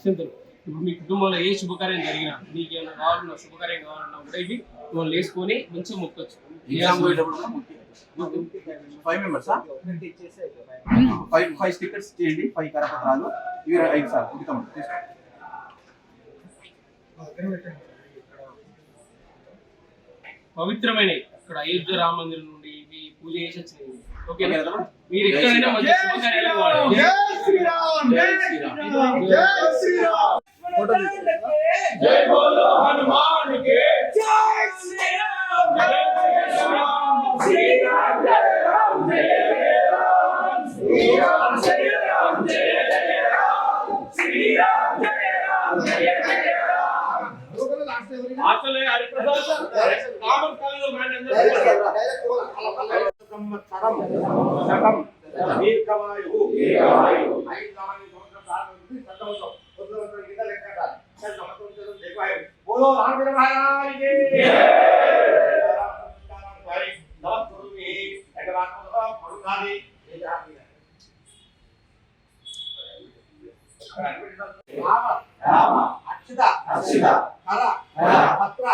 అక్షంతలు. ఇప్పుడు మీ కుటుంబంలో ఏ శుభకార్యం జరిగినా, నీకు ఏమైనా కావాలన్నా శుభకార్యం కావాలన్నా కూడా ఇవి మనం వేసుకొని మంచిగా మొక్కొచ్చు. ఫైవ్ మెంబర్స్ 5 స్టిక్కర్స్ చేయండి, 5 కరపత్రాలు ఇవి 5 సార్ పవిత్రమైన ఇక్కడ అయోధ్య రామ మందిరం నుండి ఇవి పూజ చేసి వచ్చినాయి. ఓకేనా? మీరు ఎక్కడైనా మంచి శుభకార్యాలు వాడండి. జై శ్రీరామ్, జై శ్రీరామ్, జై శ్రీరామ్. జై బోలో హనుమాన్ కి జై శ్రీరామ్, జై శ్రీరామ్, శ్రీరామ్ జయ రామ్, జయ జయ రామ్, శ్రీరామ్ జయ రామ్, జయ జయ రామ్, శ్రీరామ్ జయ రామ్, జయ జయ రామ్. అసలే హరిప్రసాద్ కామన్ కాలంలో మ్యాన్ సంవత్సరం శతం దీర్ఘమాయుః ఐదవని సంవత్సరం ప్రారంభించి శతవసం ఉత్తరవసం కింద లెక్కట సంవత్సరం దీర్ఘాయుః. బోలో రామచంద్ర మహారాజ్ కి జై. నమస్కృమి ఎగవాత్మతో పరుణాది రామ రామ అక్షత అక్షత హర పత్ర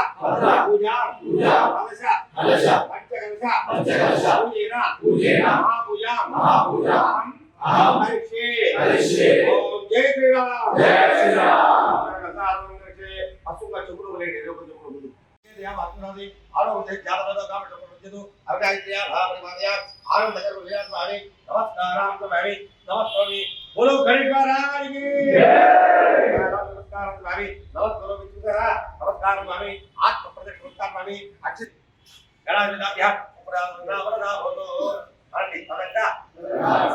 పూజ పూజ కలశ కలశ పంచకలశ పంచకలశ పూజేన మహాపూజ అహం హరిషే హరిషే. ఓం జై శ్రీరామ్, జై శ్రీరామ్. అసుక చెప్పులు లేండి రేపు చెప్పులు ముందు ఆత్మరాది ఆరోగ్య జాతరతో కాబట్టి వచ్చేదు అవినాయ భావనిమాయ ఆనందకర విరాజమాని నమస్కారం తుమారి నమస్కారం. బోలో గణేష్ మహారాజ్ కి జై. నమస్కారం తుమారి నమస్కారం విచుకరా నమస్కారం తుమారి ఆత్మ ప్రదక్షిణ నమస్కారం తుమారి అక్షిత గణాధిపత్య ఉపరాధనా భవతో అన్ని తదండ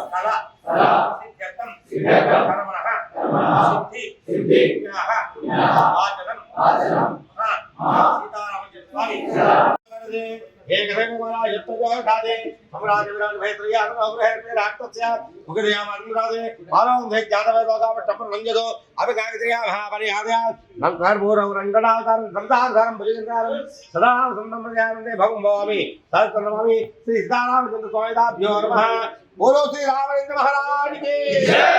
స్థల సిద్ధ్యర్థం కర్మణః సిద్ధి సిద్ధిః ఆచరణం సీతారామచంద్ర స్వామి శ్రీ సీతారామచంద్ర స్వామిభ్యో నమః. బోలో శ్రీ రామచంద్ర మహారాజ్ కి జై.